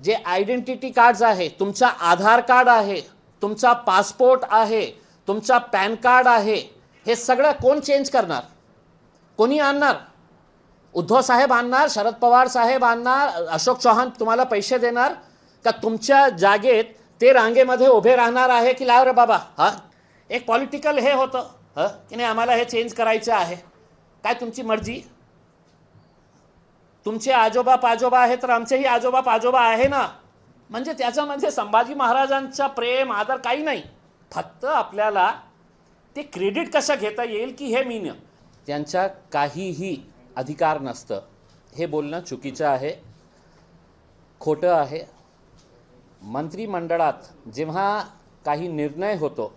जे identity cards आहे, तुमचा आधार कार्ड आहे, तुमचा पासपोर्ट आहे, तुमचा पॅन कार्ड आहे, हे सगळं कोण चेंज करणार? कोणी आणणार? उद्धव साहेब आणणार, शरद पवार साहेब आणणार, अशोक चव्हाण तुम्हाला पैसे देणार का? तुमच्या जागेत ते रांगेमध्ये उभे राहणार आहे की लाव रे बाबा? हा, एक पॉलिटिकल हे होतं की नाही, आम्हाला हे चेंज करायचं आहे. काय तुमची मर्जी? तुमचे आजोबा पाजोबा आहे तर आमचेही आजोबा पाजोबा आहे ना. म्हणजे त्याच्यामध्ये संभाजी महाराजांचा प्रेम आदर काही नाही. फक्त आपल्याला ते क्रेडिट कसं घेता येईल की हे मीन. त्यांच्या काहीही अधिकार नसतं हे बोलणं चुकीचं आहे, खोटं आहे. मंत्रिमंडळात जेव्हा काही निर्णय होतो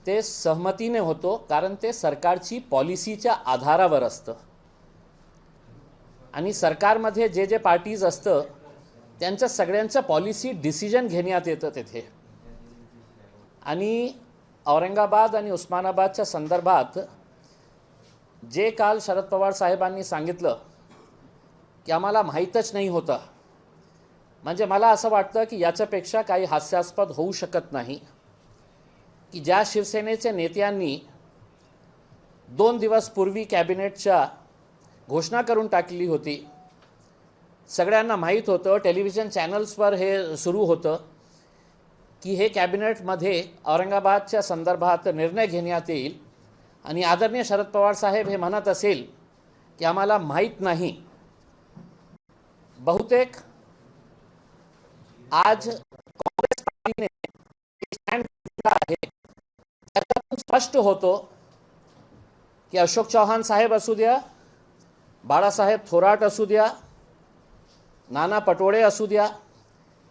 ते सहमतीने होतो, कारण ते सरकारची पॉलिसीच्या आधारावर असतं. आणि सरकारमध्ये जे जे पार्टीज असतं त्यांच्या सगळ्यांचं पॉलिसी डिसिजन घेण्यात येतं तिथे. आणि औरंगाबाद आणि उस्मानाबादच्या संदर्भात जे काल शरद पवार साहेबांनी सांगितलं की आम्हाला माहीतच नाही होतं, म्हणजे मला असं वाटतं की याच्यापेक्षा काही हास्यास्पद होऊ शकत नाही की ज्या शिवसेनेच्या नेत्यांनी 2 दिवस पूर्वी कॅबिनेटच्या घोषणा करून टाकली होती, सगळ्यांना माहीत होतं, टेलिव्हिजन चॅनल्सवर हे सुरू होतं की हे कॅबिनेटमध्ये औरंगाबादच्या संदर्भात निर्णय घेण्यात येईल, आणि आदरणीय शरद पवार साहेब हे म्हणत असेल की आम्हाला माहीत नाही. बहुतेक आज काँग्रेस पार्टीने स्टँड घेतला आहे, त्याच्यातून स्पष्ट होतो की अशोक चव्हाण साहेब असू द्या, बाळासाहेब थोरात असू द्या, नाना पटोळे असू द्या,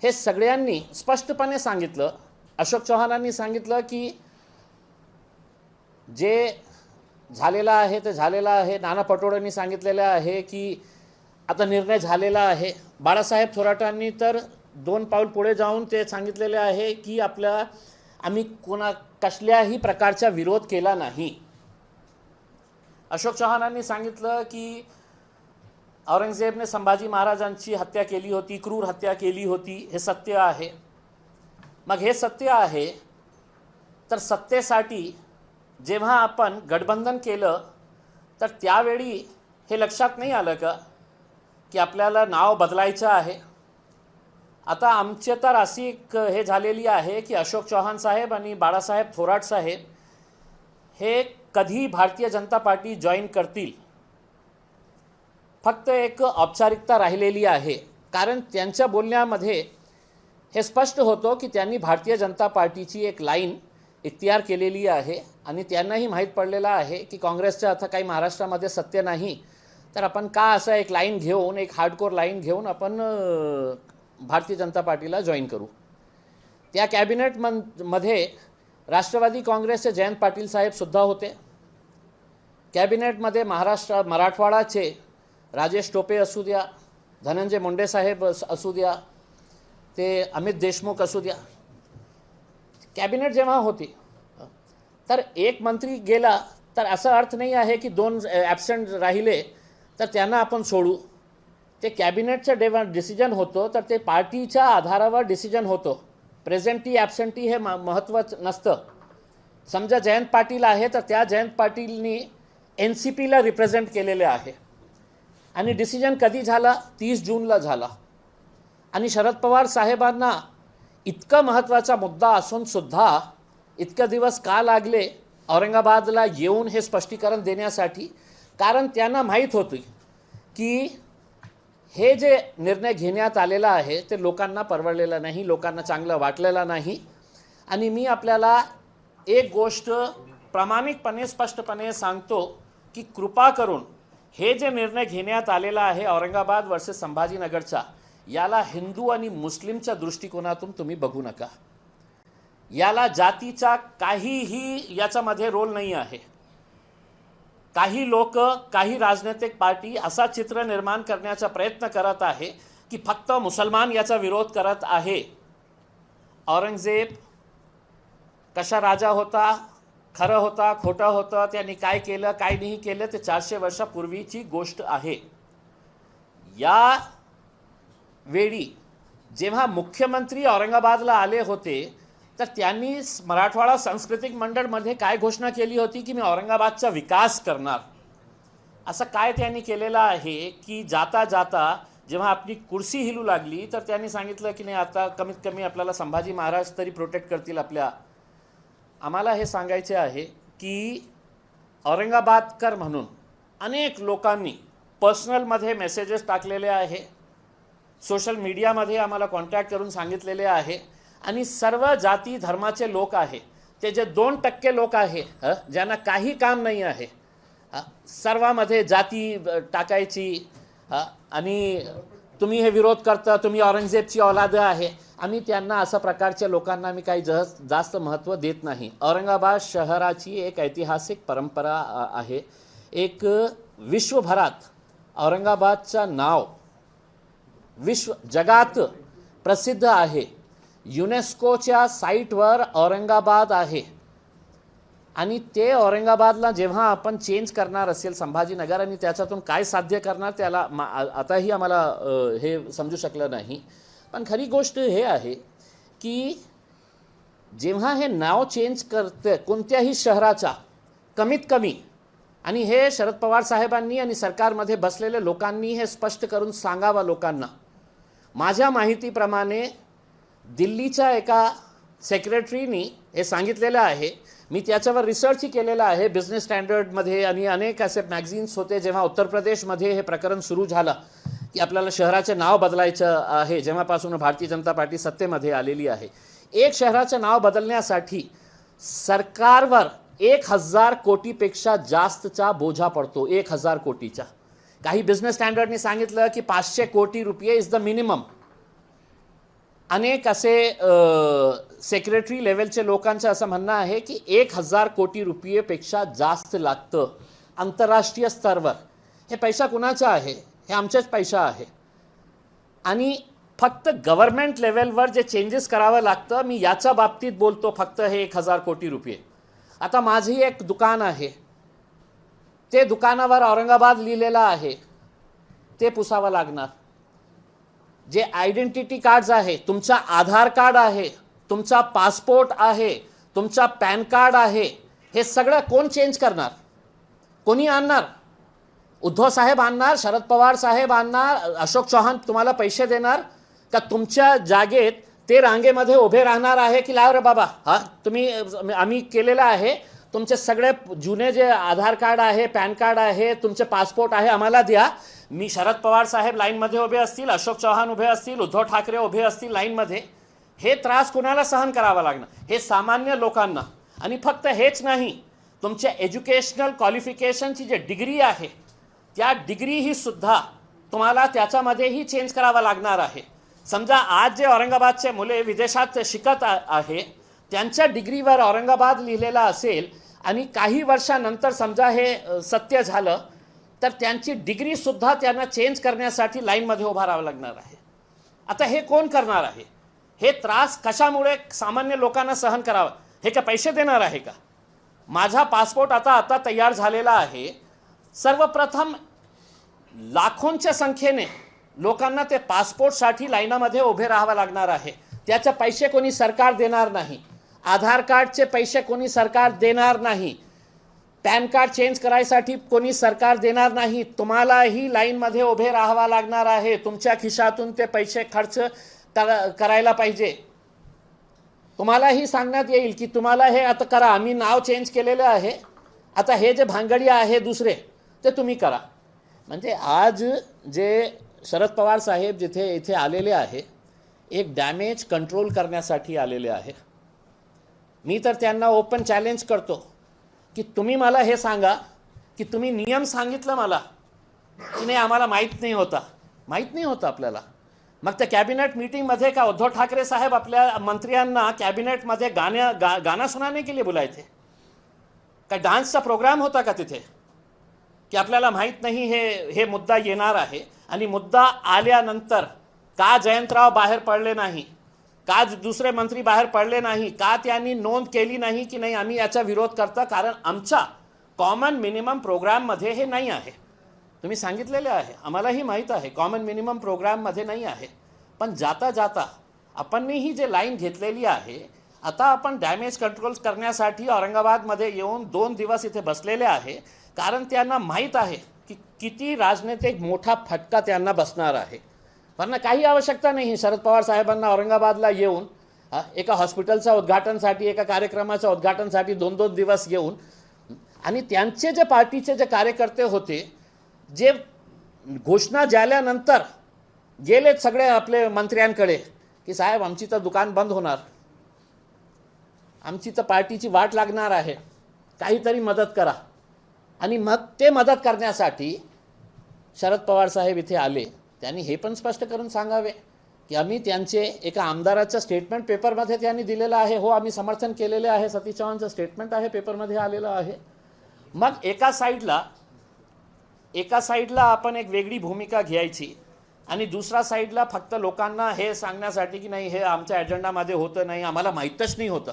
हे सगळ्यांनी स्पष्टपणे सांगितलं. अशोक चव्हाणांनी सांगितलं की जे झालेलं आहे ते झालेलं आहे. नाना पटोळेंनी सांगितलेलं आहे की आता निर्णय झालेला आहे. बाळासाहेब थोरातांनी तर 2 पाऊल पुढे जाऊन ते सांगितलेले आहे की आम्ही कसल्याही प्रकारचा विरोध केला नाही. अशोक चव्हाणांनी सांगितलं की औरंगजेबने संभाजी महाराजांची हत्या केली होती, क्रूर हत्या केली होती, हे सत्य आहे. मग हे सत्य आहे तर सत्तेसाठी जेव्हा आपण गठबंधन केलं तर त्यावेळी हे लक्षात नाही आलं का की आपल्याला नाव बदलायचं आहे? आता आमचे तर अशी एक हे झालेली आहे की अशोक चव्हाण साहेब आणि बाळासाहेब थोरात साहेब हे कधी भारतीय जनता पार्टी जॉईन करतील, फक्त एक औपचारिकता राहिलेली आहे. कारण त्यांच्या बोलण्यामध्ये हे स्पष्ट होतं की त्यांनी भारतीय जनता पार्टीची एक लाईन इख्तियार केलेली आहे, आणि त्यांनाही माहीत पडलेलं आहे की काँग्रेसचं आता काही महाराष्ट्रामध्ये सत्य नाही, तर आपण का असं एक लाईन घेऊन, एक हार्डकोर लाईन घेऊन आपण भारतीय जनता पार्टीला जॉईन करू. त्या कॅबिनेटमध्ये राष्ट्रवादी काँग्रेसचे जयंत पाटील साहेबसुद्धा होते. कॅबिनेटमध्ये मराठवाडाचे राजेश टोपे असू द्या, धनंजय मुंडे साहेब असू द्या, ते अमित देशमुख असू द्या. कॅबिनेट जेव्हा होती तर एक मंत्री गेला तर असा अर्थ नाही आहे की 2 ॲबसेंट राहिले तर त्यांना आपण सोडू. ते कॅबिनेटचं डिसिजन होतं तर ते पार्टीच्या आधारावर डिसिजन होतं. प्रेझेंटी ॲबसेंटी हे महत्त्वाचं नसतं. समजा जयंत पाटील आहे तर त्या जयंत पाटीलनी NCPला रिप्रेझेंट केलेले आहे, आणि डिसिजन कधी झाला? 30 जूनला झाला. आणि शरद पवार साहेबांना इतका महत्त्वाचा मुद्दा असूनसुद्धा इतके दिवस का लागले औरंगाबादला येऊन हे स्पष्टीकरण देण्यासाठी? कारण त्यांना माहीत होती की हे जे निर्णय घेण्यात आलेला आहे ते लोकांना परवडलेलं नाही, लोकांना चांगलं वाटलेलं नाही. आणि मी आपल्याला एक गोष्ट प्रामाणिकपणे स्पष्टपणे सांगतो की कृपा करून हे जे निर्णय घेण्यात आलेला आहे औरंगाबाद वर्सेस संभाजीनगरचा, याला हिंदू आणि मुस्लिमच्या दृष्टिकोनातून तुम्ही बघू नका. याला जातीचा काहीही याच्यामध्ये रोल नाही आहे. काही लोक, काही राजनैतिक पार्टी असा चित्र निर्माण करण्याचा प्रयत्न करत आहे की फक्त मुसलमान याचा विरोध करत आहे. औरंगजेब कशा राजा होता, खरं होता, खोटं होतं, त्यांनी काय केलं काय नाही केलं ते 400 वर्षापूर्वीची गोष्ट आहे. या वेळी जेव्हा मुख्यमंत्री औरंगाबादला आले होते तर त्यांनी मराठवाडा सांस्कृतिक मंडळमध्ये काय घोषणा केली होती की मी औरंगाबादचा विकास करणार. असं काय त्यांनी केलेलं आहे की जाता जाता जेव्हा आपली कुर्सी हिलू लागली तर त्यांनी सांगितलं की नाही आता कमीत कमी आपल्याला संभाजी महाराज तरी प्रोटेक्ट करतील आपल्या. आम्हाला हे सांगायचे आहे की औरंगाबादकर म्हणून अनेक लोकांनी पर्सनलमध्ये मेसेजेस टाकलेले आहे, सोशल मीडियामध्ये आम्हाला कॉन्टॅक्ट करून सांगितलेले आहे आणि सर्व जाती धर्माचे लोक आहे. ते जे 2% लोक आहे ज्यांना काही काम नाही आहे, सर्वांमध्ये जाती टाकायची आणि तुम्ही हे विरोध करता, तुम्ही औरंगजेबची औलाद आहे, आम्ही त्यांना अशा प्रकारच्या लोकांना मी काही जास्त महत्त्व देत नाही. औरंगाबाद शहराची एक ऐतिहासिक परंपरा आहे. एक विश्वभरात औरंगाबादचं नाव जगात प्रसिद्ध आहे. युनेस्कोच्या साईटवर औरंगाबाद आहे आणि ते औरंगाबादला जेव्हा आपण चेंज करणार असेल संभाजीनगर आणि त्याच्यातून काय साध्य करणार त्याला आताही आम्हाला हे समजू शकलं नाही. पण खरी गोष्ट हे आहे की जेव्हा हे नाव चेंज करते कोणत्याही शहराचा कमीत कमी, आणि हे शरद पवार साहेबांनी आणि सरकारमध्ये बसलेल्या लोकांनी हे स्पष्ट करून सांगावं लोकांना. माझ्या माहितीप्रमाणे दिल्लीच्या एका सेक्रेटरीनी हे सांगितलेलं आहे, मी त्याच्यावर रिसर्चही केलेला आहे बिझनेस स्टँडर्डमध्ये आणि अनेक असे मॅगझिन्स होते. जेव्हा उत्तर प्रदेशमध्ये हे प्रकरण सुरू झालं की आपल्याला शहराचे नाव बदलायचं आहे, जेव्हापासून भारतीय जनता पार्टी सत्तेमध्ये आलेली आहे, एक शहराचं नाव बदलण्यासाठी सरकारवर 1000 कोटीपेक्षा जास्तचा बोजा पडतो. 1000 कोटीचा. काही बिझनेस स्टँडर्डनी सांगितलं की 500 कोटी रुपये इज द मिनिमम. अनेक असे सेक्रेटरी लेवलचे लोकांचं असं म्हणणं आहे की 1000 कोटी रुपयेपेक्षा जास्त लागतं आंतरराष्ट्रीय स्तरावर. हे पैसा कुणाचा आहे? हे आमचाच पैसा आहे. आणि फक्त गव्हर्नमेंट लेवलवर जे चेंजेस करावं लागतं, मी याच्या बाबतीत बोलतो फक्त हे 1000 कोटी रुपये. आता माझी एक दुकान आहे, ते दुकानावर औरंगाबाद लिहिलेलं आहे, ते पुसावं लागणार. जे आयडेंटिटी कार्ड्स आहे, तुमचा आधार कार्ड आहे, तुमचा पासपोर्ट आहे, तुमचा पॅन कार्ड आहे, हे सगळं कोण चेंज करणार? कोणी आणणार? उद्धव साहेब आणणार, शरद पवार साहेब आणणार, अशोक चव्हाण तुम्हाला पैसे देणार का? तुमच्या जागेत ते रांगेमध्ये उभे राहणार आहे की लाव रे बाबा आम्ही केलेलं आहे, तुमचे सगळे जुने जे आधार कार्ड आहे, पॅन कार्ड आहे, तुमचे पासपोर्ट आहे आम्हाला द्या. मी शरद पवार साहेब लाईनमध्ये उभे असतील, अशोक चव्हाण उभे असतील, उद्धव ठाकरे उभे असतील लाईनमध्ये. हे त्रास कुणाला सहन करावा लागणार? हे सामान्य लोकांना. आणि फक्त हेच नाही, तुमच्या एज्युकेशनल क्वालिफिकेशनची जे डिग्री आहे त्या डिग्रीही सुद्धा तुम्हाला त्याच्यामध्येही चेंज करावा लागणार आहे. समजा आज जे औरंगाबादचे मुले विदेशात शिकत आहे त्यांच्या डिग्रीवर औरंगाबाद लिहिलेला असेल आणि काही वर्षानंतर समजा हे सत्य झालं तर त्यांची डिग्रीसुद्धा त्यांना चेंज करण्यासाठी लाईनमध्ये उभा राहावं लागणार आहे. आता हे कोण करणार आहे? हे त्रास कशामुळे सामान्य लोकांना सहन करावं? हे का पैसे देणार आहे का? माझा पासपोर्ट आता तयार झालेला आहे. सर्वप्रथम लाखोंच्या संख्येने लोकांना ते पासपोर्टसाठी लाईनामध्ये उभे राहावं लागणार आहे. त्याचे पैसे कोणी सरकार देणार नाही. आधार कार्डचे पैसे कोणी सरकार देणार नाही. पॅन कार्ड चेंज करायसाठी कोणी सरकार देणार नाही. तुम्हालाही लाईनमध्ये उभे राहावा लागणार आहे. तुमच्या खिशातून ते पैसे खर्च करायला पाहिजे. तुम्हालाही सांगण्यात येईल की तुम्हाला हे आता करा, आम्ही नाव चेंज केलेलं आहे, आता हे जे भांगडी आहे दुसरे ते तुम्ही करा. म्हणजे आज जे शरद पवार साहेब जिथे इथे आलेले आहे एक डॅमेज कंट्रोल करण्यासाठी आलेले आहे. मी तर त्यांना ओपन चॅलेंज करतो की तुम्ही मला हे सांगा की तुम्ही नियम सांगितलं मला की नाही आम्हाला माहीत नाही होता आपल्याला. मग त्या कॅबिनेट मीटिंगमध्ये का उद्धव ठाकरे साहेब आपल्या मंत्र्यांना कॅबिनेटमध्ये गाना सुनाने के लिए बुलायचे का? डान्सचा प्रोग्राम होता का तिथे? की आपल्याला माहीत नाही हे मुद्दा येणार आहे आणि मुद्दा आल्यानंतर का जयंतराव बाहेर पडले नाही, का दुसरे मंत्री बाहेर पडले नाही, का त्यांनी नोंद केली नाही की नाही आम्ही याचा विरोध करता? कारण आमच्या कॉमन मिनिमम प्रोग्राममध्ये हे नाही आहे. तुम्ही सांगितलेले आहे, आम्हालाही माहीत आहे कॉमन मिनिमम प्रोग्राममध्ये नाही आहे. पण जाता जाता आपणही जे लाईन घेतलेली आहे, आता आपण डॅमेज कंट्रोल करण्यासाठी औरंगाबादमध्ये येऊन 2 दिवस इथे बसलेले आहे, कारण त्यांना माहीत आहे की किती राजनीतिक मोठा फटका त्यांना बसणार आहे. पण काही आवश्यकता नाही शरद पवार साहेबांना औरंगाबादला येऊन एका हॉस्पिटलच्या उद्घाटनसाठी, एका कार्यक्रमाच्या उद्घाटनसाठी 2-2 दिवस येऊन, आणि त्यांचे जे पार्टीचे जे कार्यकर्ते होते, जे घोषणा झाल्यानंतर गेलेत सगळे आपले मंत्र्यांकडे की साहेब आमची तर दुकान बंद होणार, आमची तर पार्टीची वाट लागणार आहे, काहीतरी मदत करा. आणि मग ते मदत करण्यासाठी शरद पवार साहेब इथे आले. त्यांनी हे पण स्पष्ट करून सांगावे की आम्ही त्यांचे एका आमदाराचं स्टेटमेंट पेपरमध्ये त्यांनी दिलेलं आहे, हो आम्ही समर्थन केलेले आहे, सतीश चव्हाणचं स्टेटमेंट आहे, पेपरमध्ये आलेलं आहे. मग एका साईडला आपण एक वेगळी भूमिका घ्यायची आणि दुसरा साईडला फक्त लोकांना हे सांगण्यासाठी की नाही हे आमच्या अजेंडामध्ये होतं नाही, आम्हाला माहीतच नाही होतं.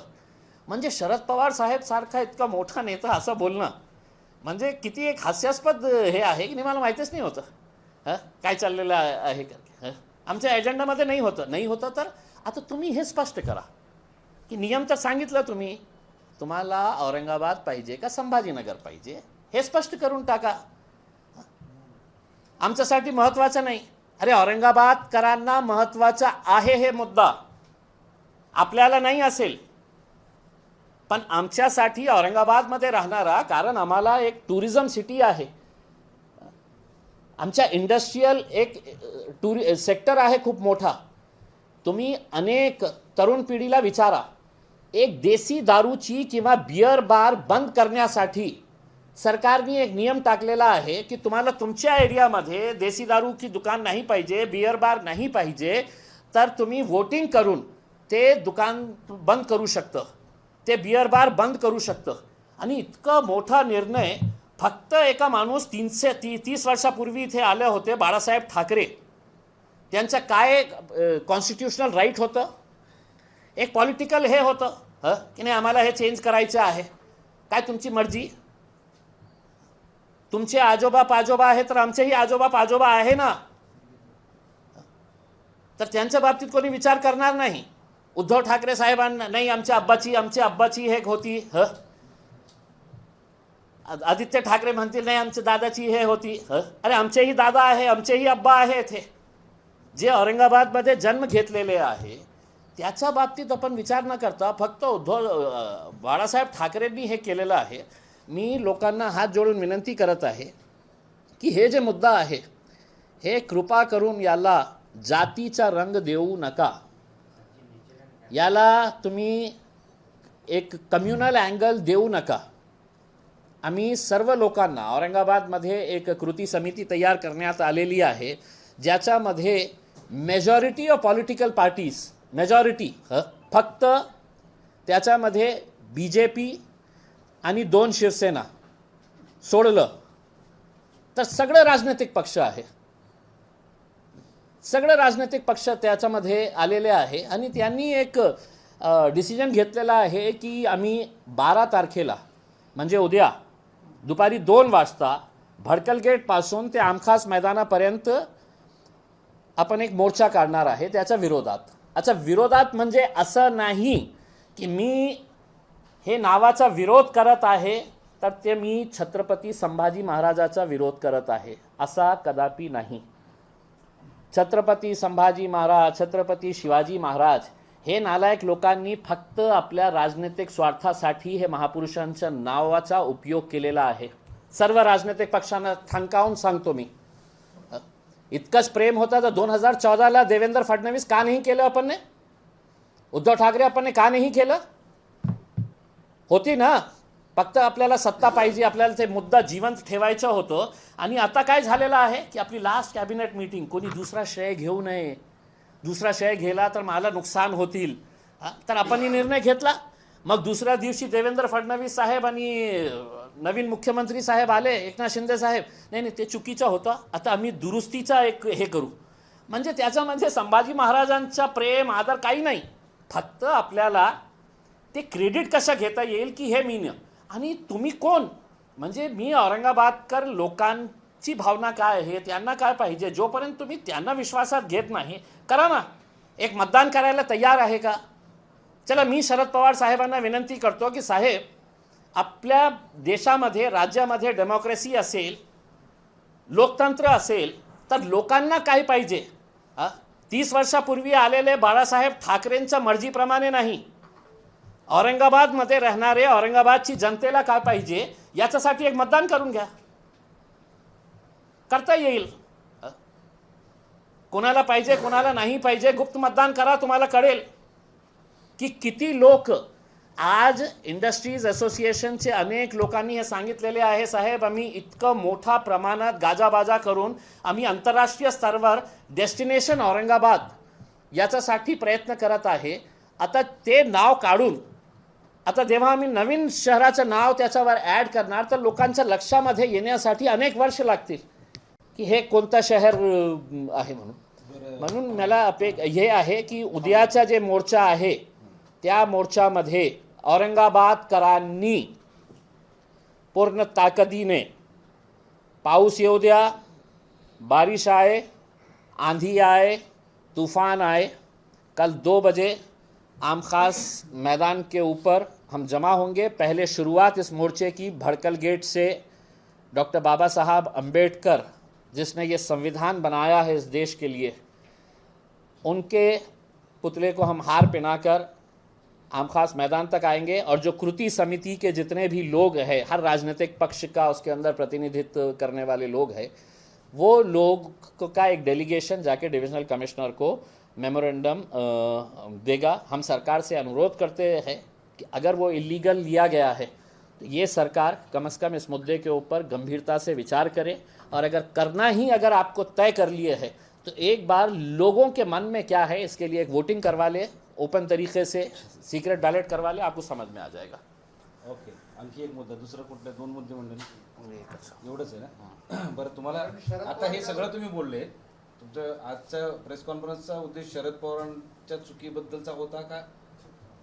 म्हणजे शरद पवार साहेब सारखा इतका मोठा नेता असं बोलणं म्हणजे किती एक हास्यास्पद हे आहे की मला माहीतच नाही होतं काय चाललेलं आहे का, आमच्या एजेंडामध्ये नाही होतं. तर आता तुम्ही हे स्पष्ट करा की नियम तर सांगितलं तुम्ही, तुम्हाला औरंगाबाद पाहिजे का संभाजीनगर पाहिजे हे स्पष्ट करून टाका. आमच्यासाठी महत्त्वाचं नाही. अरे औरंगाबादकरांना महत्त्वाचा आहे हे मुद्दा, आपल्याला नाही असेल पण आमच्यासाठी औरंगाबादमध्ये राहणारा, कारण आम्हाला एक टुरिझम सिटी आहे, आमच्या इंडस्ट्रियल एक सेक्टर आहे खूप मोठा. तुम्ही अनेक तरुण पिढीला विचारा, एक देसी दारूची किंवा बियर बार बंद करण्यासाठी सरकारने एक नियम टाकलेला आहे की तुम्हाला तुमच्या एरियामध्ये देसी दारू की दुकान नाही पाहिजे, बियर बार नाही पाहिजे, तर तुम्ही वोटिंग करून ते दुकान बंद करू शकतं, ते बियर बार बंद करू शकतं. आणि इतका मोठा निर्णय फक्त एका माणूस 330 वर्षापूर्वी इथे आले होते, बाळासाहेब ठाकरे, त्यांचं काय कॉन्स्टिट्युशनल राईट होतं, एक पॉलिटिकल हे होतं की नाही आम्हाला हे चेंज करायचं आहे, काय तुमची मर्जी. तुमचे आजोबा पाजोबा आहे तर आमचेही आजोबा पाजोबा आहे ना, तर त्यांच्या बाबतीत कोणी विचार करणार नाही. उद्धव ठाकरे साहेबांना नाही आमच्या अब्बाची हे होती, आदित्य ठाकरे म्हणतील नाही आमच्या दादाची हे होती, अरे आमचेही दादा आहे, आमचेही अब्बा आहे इथे, जे औरंगाबादमध्ये जन्म घेतलेले आहे त्याच्या बाबतीत आपण विचार न करता फक्त बाळासाहेब ठाकरेंनी हे केलेलं आहे. मी लोकांना हात जोडून विनंती करत आहे की हे जे मुद्दा आहे हे कृपा करून याला जातीचा रंग देऊ नका, याला तुम्ही एक कम्युनल अँगल देऊ नका. आम्ही सर्व लोकांना औरंगाबादमध्ये एक कृती समिती तयार करण्यात आलेली आहे, ज्याच्यामध्ये majority of political parties, majority फक्त त्याच्यामध्ये BJP आणि 2 शिवसेना सोडलं तर सगळे राजनैतिक पक्ष आहे, सगळे राजनैतिक पक्ष त्याच्यामध्ये आलेले आहे. आणि त्यांनी एक डिसिजन घेतलेला आहे की आम्ही 12 तारखेला म्हणजे उद्या दुपारी 2 वाजता भडकल गेटपासून ते आमखास मैदानापर्यंत आपण एक मोर्चा काढणार आहे त्याच्या विरोधात. अच्छा, विरोधात म्हणजे असं नाही की मी हे नावाचा विरोध करत आहे तर ते मी छत्रपती संभाजी महाराजाचा विरोध करत आहे, असा कदापि नाही. छत्रपती संभाजी महाराज, छत्रपती शिवाजी महाराज हे नालायक लोकांनी फक्त आपल्या राजनैतिक स्वार्थासाठी हे महापुरुषांच्या नावाचा उपयोग केलेला आहे. सर्व राजनैतिक पक्षांना ठणकावून सांगतो मी, इतकंच प्रेम होतं तर 2014ला देवेंद्र फडणवीस का नाही केलं आपण ने, उद्धव ठाकरे आपण का नाही केलं, होती ना, फक्त आपल्याला सत्ता पाहिजे, आपल्याला ते मुद्दा जिवंत ठेवायचं होतं. आणि आता काय झालेलं आहे की आपली लास्ट कॅबिनेट मीटिंग कोणी दुसरा श्रेय घेऊ नये, दुसरा श्रेय घेला तर मला नुकसान होतील, तर आपण निर्णय घेतला. मग दुसऱ्या दिवशी देवेंद्र फडणवीस साहेब आणि नवीन मुख्यमंत्री साहेब आले, एकनाथ शिंदे साहेब, नाही ते चुकीचं होतं, आता आम्ही दुरुस्तीचा एक हे करू. म्हणजे त्याच्यामध्ये संभाजी महाराजांचा प्रेम आदर काही नाही, फक्त आपल्याला ते क्रेडिट कसं घेता येईल की हे मी. आणि तुम्ही कोण, म्हणजे मी औरंगाबादकर लोकांच्या लोकांची भावना काय आहे, त्यांना काय पाहिजे, जोपर्यंत तुम्ही त्यांना विश्वासात घेत नाही, करा ना. एक मतदान करायला तयार आहे का? चला, मी शरद पवार साहेबांना विनंती करतो की साहेब, आपल्या देशामध्ये, राज्यामध्ये डेमोक्रेसी असेल, लोकतंत्र असेल, तर लोकांना काय पाहिजे? 30 वर्षापूर्वी आलेले बाळासाहेब ठाकरेंच्या मर्जीप्रमाणे नाही. औरंगाबादमध्ये राहणारे औरंगाबादची जनतेला काय पाहिजे याच्यासाठी एक मतदान करून घ्या. करता येईल. कोणाला पाहिजे, कोणाला नाही पाहिजे, गुप्त मतदान करा, तुम्हाला कळेल की किती लोक. आज इंडस्ट्रीज असोसिएशनचे अनेक लोकांनी हे सांगितलेले आहे, साहेब आम्ही इतकं मोठ्या प्रमाणात गाजाबाजा करून आम्ही आंतरराष्ट्रीय स्तरावर डेस्टिनेशन औरंगाबाद याच्यासाठी प्रयत्न करत आहे. आता ते नाव काढून, आता जेव्हा आम्ही नवीन शहराचं नाव त्याच्यावर ॲड करणार, तर लोकांच्या लक्षामध्ये येण्यासाठी अनेक वर्ष लागतील की हे कोणतं शहर आहे म्हणून मला हे आहे की उद्याचा जे मोर्चा आहे त्या मोर्चामध्ये औरंगाबादकरांनी पूर्ण ताकदीने, पाऊस येऊ द्या, बारिश आए, आंधी आए, तूफान आए, कल 2 बजे आम खास मैदान के ऊपर हम जमा होंगे. पहले शुरुआत इस मोर्चे की भड़कल गेट से डॉक्टर बाबा साहब अम्बेडकर, जिसने ये संविधान बनाया है इस देश के लिए, उनके पुतले को हम हार पहनाकर आम खास मैदान तक आएंगे. और जो कृति समिति के जितने भी लोग हैं, हर राजनीतिक पक्ष का उसके अंदर प्रतिनिधित्व करने वाले लोग हैं, वो लोग का एक डेलीगेशन जाके डिविजनल कमिश्नर को मेमोरेंडम देगा. हम सरकार से अनुरोध करते हैं कि अगर वो इलीगल लिया गया है तो ये सरकार कम से कम इस मुद्दे के ऊपर गंभीरता से विचार करे. और अगर करना ही अगर आपको तय कर लिए है तो एक बार लोगों के मन में क्या है इसके लिए एक वोटिंग करवा ले, ओपन तरीके से सीक्रेट बैलेट करवा ले, आपको समझ में आ जाएगा. ओके. आणखी एक मुद्दा, दुसरा कुठले 2 मुद्दे म्हणले ना, एवढंच आहे ना. बरं, तुम्हाला आता हे सगळं तुम्ही बोलले, तुमचं आजचा प्रेस कॉन्फरन्सचा उद्देश शरद पवारांच्या चुकीबद्दलचा होता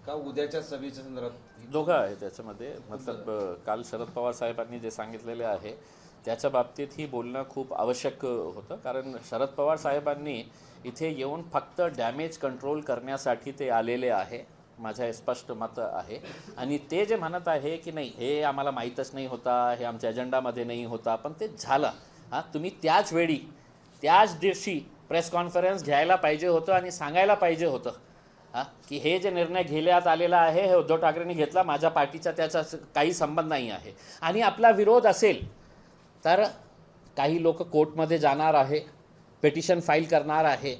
का उद्याच्या सभेच्या संदर्भात? दोघं आहे त्याच्यामध्ये. मतलब काल शरद पवार साहेबांनी जे सांगितलेले आहे त्याच्या बाबतीत ही बोलणं खूप आवश्यक होतं. कारण शरद पवार साहेबांनी इथे येऊन फक्त डॅमेज कंट्रोल करण्यासाठी ते आलेले आहे, माझं स्पष्ट मत आहे. आणि ते जे म्हणत आहे की नाही हे आम्हाला माहीतच नाही होता, हे आमच्या एजेंडामध्ये नाही होता, पण ते झालं. तुम्ही त्याच वेळी त्याच दिवशी प्रेस कॉन्फरन्स घ्यायला पाहिजे होतं आणि सांगायला पाहिजे होतं की हे जे निर्णय घेण्यात आलेला आहे हे उद्धव ठाकरेंनी घेतला, माझ्या पार्टीचा त्याचा काही संबंध नाही आहे. आणि आपला विरोध असेल तर काही लोक कोर्टमध्ये जाणार आहे, पेटिशन फाईल करणार आहे.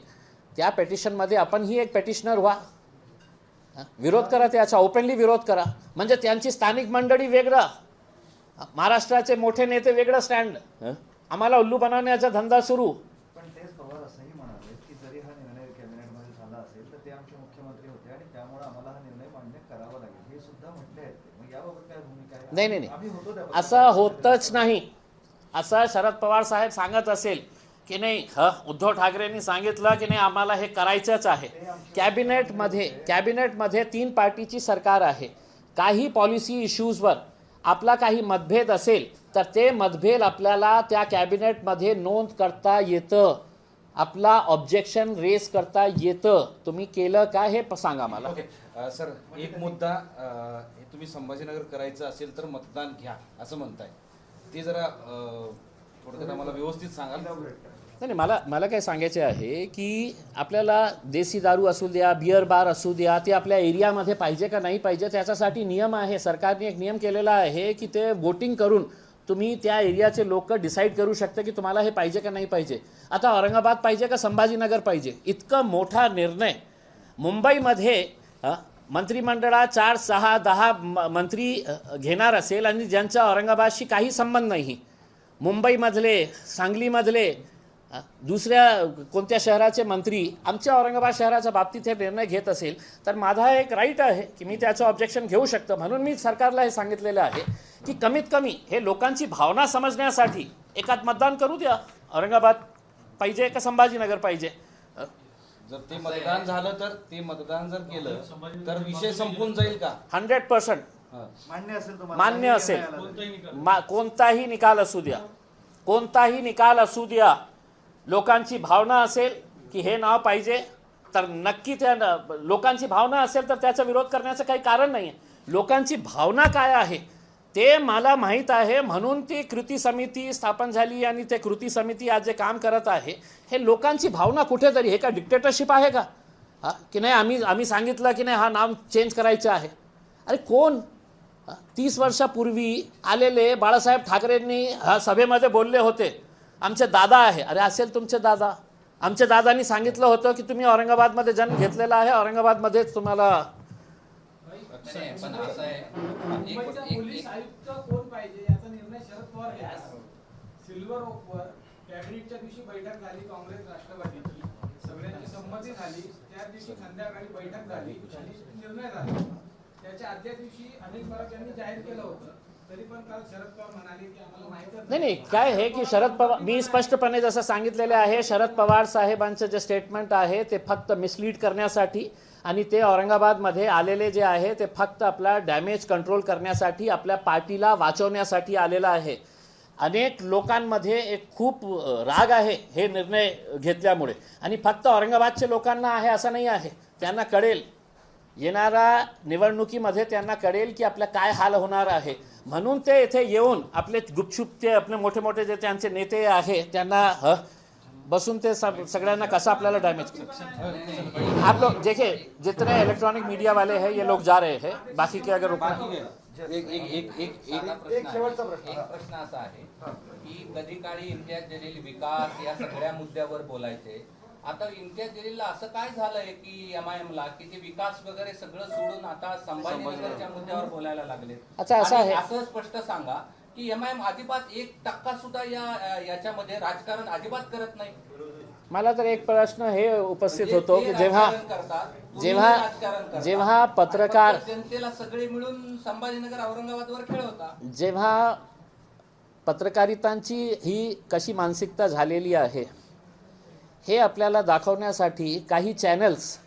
त्या पेटिशनमध्ये आपणही एक पेटिशनर व्हा, विरोध करा, त्याचा ओपनली विरोध करा. म्हणजे त्यांची स्थानिक मंडळी वेगळं, महाराष्ट्राचे मोठे नेते वेगळं स्टँड, आम्हाला उल्लू बनवण्याचा धंदा सुरू. पण तेच पवार असंही म्हणाले की जरी हा निर्णय कॅबिनेटमध्ये झाला असेल तर ते आमचे मुख्यमंत्री होते आणि त्यामुळे आम्हाला हा निर्णय मान्य करावा लागेल, हे सुद्धा म्हटले आहेत. मग याबाबत काय भूमिका आहे? नाही, असं होतच नाही. असं शरद पवार साहेब सांगत असेल की नाही उद्धव ठाकरेंनी सांगितलं की नाही आम्हाला हे करायचंच आहे. कॅबिनेटमध्ये 3 पार्टीची सरकार आहे. काही पॉलिसी इश्यूजवर आपला काही मतभेद असेल तर ते मतभेद आपल्याला त्या कॅबिनेटमध्ये नोंद करता येतं, आपला ऑब्जेक्शन रेस करता येतं. तुम्ही केलं का हे सांगा मला. ओके. सर, एक मुद्दा, हे तुम्ही संभाजीनगर करायचं असेल तर मतदान घ्या असं म्हणताय, ते जरा थोडक्यात आम्हाला व्यवस्थित सांगाल? नाही, मला काय सांगायचे आहे की आपल्याला देसी दारू असू द्या, बियर बार असू द्या, ते आपल्या एरियामध्ये पाहिजे का नाही पाहिजे त्याच्यासाठी नियम आहे. सरकारने एक नियम केलेला आहे की ते वोटिंग करून तुम्ही त्या एरियाचे लोक डिसाईड करू शकता की तुम्हाला हे पाहिजे का नाही पाहिजे. आता औरंगाबाद पाहिजे का संभाजीनगर पाहिजे, इतका मोठा निर्णय मुंबईमध्ये मंत्रिमंडळात 4, 6, 10 मंत्री घेणार असेल आणि ज्यांचा औरंगाबादशी काही संबंध नाही, मुंबईमधले, सांगलीमधले, दुसऱ्या कोणत्या शहराचे मंत्री आमच्या औरंगाबाद शहराच्या बाबतीत हे निर्णय घेत असेल तर माझा एक राईट आहे की मी त्याचं ऑब्जेक्शन घेऊ शकतो. म्हणून मी सरकारला हे सांगितलेलं आहे की कमीत कमी हे लोकांची भावना समजण्यासाठी एकात मतदान करू द्या. औरंगाबाद पाहिजे का संभाजीनगर पाहिजे. जर ते मतदान झालं तर ते मतदान जर केलं तर विषय संपून जाईल का? 100% मान्य असेल तुम्हाला? मान्य असेल, कोणताही निकाल असू द्या. कोणताही निकाल असू द्या, लोकांची भावना असेल की हे नाव पाहिजे तर नक्की त्या लोकांची भावना असेल तर त्याचा विरोध करण्याचं काही कारण नाही आहे. लोकांची भावना काय आहे ते मला माहीत आहे, म्हणून ती कृती समिती स्थापन झाली आणि ते कृती समिती आज जे काम करत आहे हे लोकांची भावना कुठेतरी, हे का डिक्टेटरशिप आहे का? हा की नाही आम्ही सांगितलं की नाही हा नाव चेंज करायचं आहे. अरे कोण 30 वर्षापूर्वी आलेले बाळासाहेब ठाकरेंनी सभेमध्ये बोलले होते आमचे दादा आहे. अरे असेल तुमचे दादा, आमच्या दादांनी सांगितलं होतं की तुम्ही औरंगाबादमध्ये जन्म घेतलेला आहे, औरंगाबादमध्येच तुम्हाला. नाही, पण असं आहे, पोलीस आयुक्त कोण पाहिजे याचा निर्णय शरद पवार घेतात. सिल्वर ओकवर कॅबिनेटच्या दिवशी बैठक झाली काँग्रेस राष्ट्रवादीची, सगळ्यांची संमती झाली. त्या दिवशी संध्याकाळी बैठक झाली आणि निर्णय झाला. त्याच्या आदल्या दिवशी अनिल परब यांनी जाहीर केलं होतं, तरी पण काल शरद पवार म्हणाले की आम्हाला माहितच नाही काय हे की शरद पवार, मी स्पष्टपणे जसं सांगितलेले आहे, शरद पवार साहेबांचं जे स्टेटमेंट आहे ते फक्त मिसलीड करण्यासाठी आणि ते औरंगाबादमध्ये आलेले जे आहे ते फक्त आपला डॅमेज कंट्रोल करण्यासाठी, आपल्या पार्टीला वाचवण्यासाठी आलेला आहे. अनेक लोकांमध्ये एक खूप राग आहे हे निर्णय घेतल्यामुळे, आणि फक्त औरंगाबादच्या लोकांना आहे असं नाही आहे. त्यांना कळेल, येणाऱ्या निवडणुकीमध्ये त्यांना कळेल की आपल्या काय हाल होणार आहे. म्हणून ते इथे येऊन आपले गुपचूप ते आपले मोठे मोठे जे त्यांचे नेते आहे त्यांना बसून ते सगळ्यांना कसं आपल्याला डैमेज आप लोग देखिए, जितने इलेक्ट्रॉनिक मीडिया वाले हैं ये लोग जा रहे हैं, बाकी के अगर एक शेवटचा प्रश्न असा आहे की कधी काळी इम्तियाज जलील विकास या सगळ्या मुद्द्यावर बोलायचे. आता इम्तियाज जलीलला असं काय झालंय की MIM-ला की ते विकास वगैरे सगळं सोडून आता संभाजीनगरच्या मुद्द्यावर बोलायला लागले. अच्छा, असं आहे. असं स्पष्ट सांगा की MIM अजिबात 1% सुद्धा याच्यामध्ये राजकारण अजिबात करत नाही. मला तर एक प्रश्न हे उपस्थित म्हणजे होतो ते की राजकारण करतात, तुम्ही राजकारण करता. जेव्हा पत्रकार फक्त जनतेला सगळे मिळून संभाजीनगर औरंगाबादवर खेळवता. जेव्हा पत्रकारितांची ही कशी मानसिकता झालेली आहे हे आपल्याला दाखवण्यासाठी काही चॅनल्स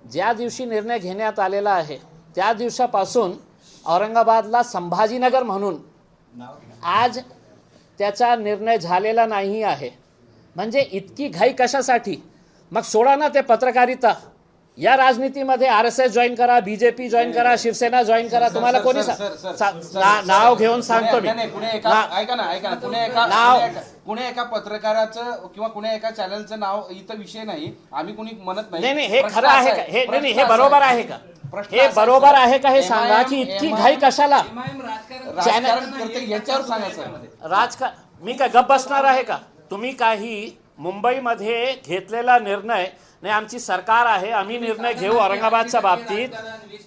ज्या दिवशी निर्णय घेण्यात आलेला आहे त्या दिवसापासून औरंगाबादला संभाजीनगर म्हणून आज त्याचा निर्णय झालेला नाही आहे. म्हणजे इतकी घाई कशासाठी? मग सोडा ना ते पत्रकारिता, या राजनीतीमध्ये RSS जॉईन करा, BJP जॉईन करा, शिवसेना जॉईन करा. तुम्हाला कोणी नाव घेऊन सांगतो मी, ऐका ना कुणी एका पत्रकाराचं किंवा कुणी एका चॅनलचं नाव इथं विषय नाही, आम्ही कुणी म्हणत नाही नाही हे खरं आहे का? हे नाही हे बरोबर आहे का? हे बरोबर आहे का हे सांगा की इतकी घाई कशाला? MIM राजकारण करते याच्यावर सांगा सर. राजकारण मी काय गप्प बसणार आहे का? तुम्ही काही मुंबईमध्ये घेतलेला निर्णय नाही, आमची सरकार आहे, आम्ही निर्णय घेऊ औरंगाबादच्या बाबतीत.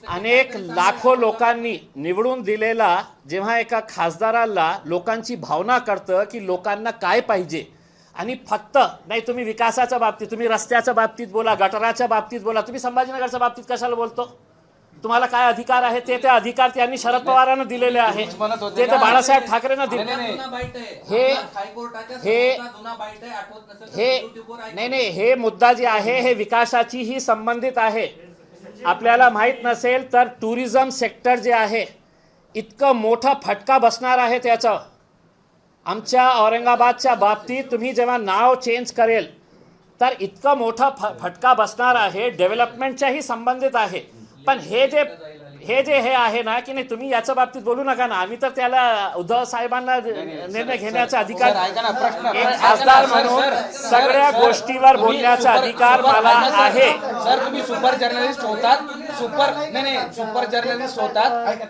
अनेक लाखो लोकांनी निवडून दिलेला जेव्हा एका खासदाराला लोकांची भावना कळतं की लोकांना काय पाहिजे, आणि फक्त नाही तुम्ही विकासाच्या बाबतीत, तुम्ही रस्त्याच्या बाबतीत बोला, गटाराच्या बाबतीत बोला, तुम्ही संभाजीनगरच्या बाबतीत कशाला बोलतो? तुम्हाला काय अधिकार आहे ते अधिकार त्यांनी शरद पवारांना दिलेले आहे, ते बाळासाहेब ठाकरेंना दिले. नाही हे मुद्दा जे आहे हे विकासाची ही संबंधित आहे. आपल्याला माहित नसेल तर टुरिझम सेक्टर जे आहे इतकं मोठा फटका बसणार आहे त्याचा. आमच्या औरंगाबादच्या बाबतीत तुम्ही जेव्हा नाव चेंज करेल तर इतका मोठा फटका बसणार आहे, डेव्हलपमेंटच्याही संबंधित आहे. पण हे जे आहे ना की नाही, तुम्ही याच्या बाबतीत बोलू नका ना. आम्ही तर त्याला उद्धव साहेबांना निर्णय घेण्याचा अधिकार, एक खासदार म्हणून सगळ्या गोष्टीवर बोलण्याचा अधिकार मला आहे. सर तुम्ही सुपर जर्नलिस्ट होतात, सुपर जर्नलिस्ट होतात,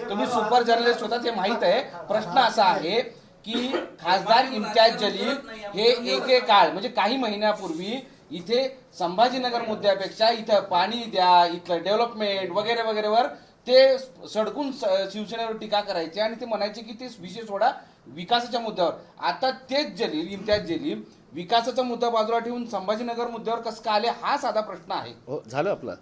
तुम्ही सुपर जर्नलिस्ट होतात हे माहित आहे. प्रश्न असा आहे की खासदार इम्तियाज जलील हे एकेकाळ म्हणजे काही महिन्यापूर्वी इथे संभाजीनगर मुद्द्यापेक्षा इथं पाणी द्या, इथलं डेव्हलपमेंट वगैरे वगैरेवर ते सडकून शिवसेनेवर टीका करायचे आणि ते म्हणायचे की ते विषय सोडा विकासाच्या मुद्द्यावर. आता तेच इम्तियाज जलील विकासाचा मुद्दा बाजूला ठेवून संभाजीनगर मुद्द्यावर कसं का आले हा साधा प्रश्न आहे. हो झालं आपलं.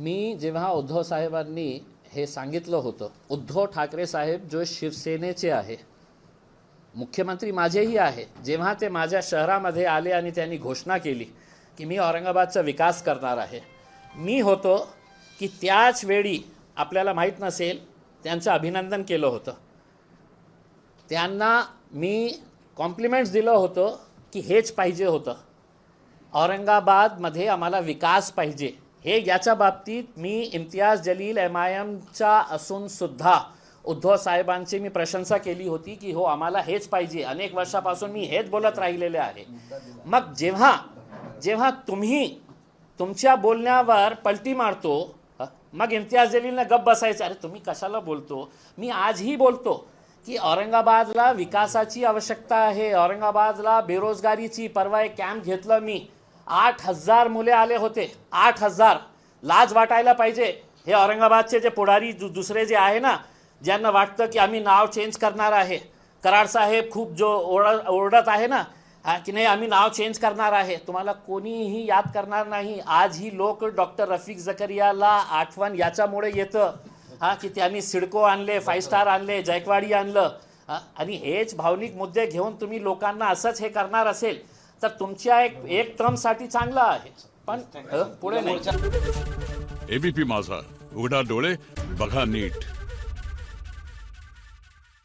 मी जेव्हा उद्धव साहेबांनी हे सांगितलं होतं, उद्धव ठाकरे साहेब जो शिवसेनेचे आहे, मुख्यमंत्री माझेही आहे, जेव्हा ते माझ्या शहरामध्ये आले आणि त्यांनी घोषणा केली की मी औरंगाबादचा विकास करणार आहे, मी होतो की त्याच वेळी आपल्याला माहीत नसेल त्यांचं अभिनंदन केलं होतं. त्यांना मी कॉम्प्लिमेंट्स दिलं होतं की हेच पाहिजे होतं, औरंगाबादमध्ये आम्हाला विकास पाहिजे. हे याच्या बाबतीत मी इम्तियाज जलील MIMचा असूनसुद्धा उद्धव साहेबांची मी प्रशंसा केली होती की हो आम्हाला हेच पाहिजे. अनेक वर्षापासून मी हेच बोलत राहिलेले आहे. मग जेव्हा तुम्ही तुमच्या बोलण्यावर पलटी मारतो, मग इम्तियाज जलीलने गप बसायचं. अरे तुम्ही कशाला बोलतो? मी आजही बोलतो की औरंगाबादला विकासाची आवश्यकता आहे, औरंगाबादला बेरोजगारीची. परवा एक कॅम्प घेतलं मी, 8,000 मुले आले होते, 8,000. लाज वाटायला पाहिजे. हे औरंगाबादचे जे पुढारी दुसरे जे आहे ना, ज्यांना वाटतं की आम्ही नाव चेंज करणार आहे, कराड साहेब खूप जो ओरडत आहे ना की नाही आम्ही नाव चेंज करणार आहे, तुम्हाला कोणीही याद करणार नाही. आजही लोक डॉक्टर रफिक झकरियाला आठवण याच्यामुळे येतं की त्यांनी सिडको आणले, 5 स्टार आणले, जायकवाडी आणलं. आणि हेच भावनिक मुद्दे घेऊन तुम्ही लोकांना असंच हे करणार असेल तर तुमच्या एक टर्मसाठी चांगलं आहे, पण पुढे नाही. एबीपी माझा, उघडा डोळे बघा नीट.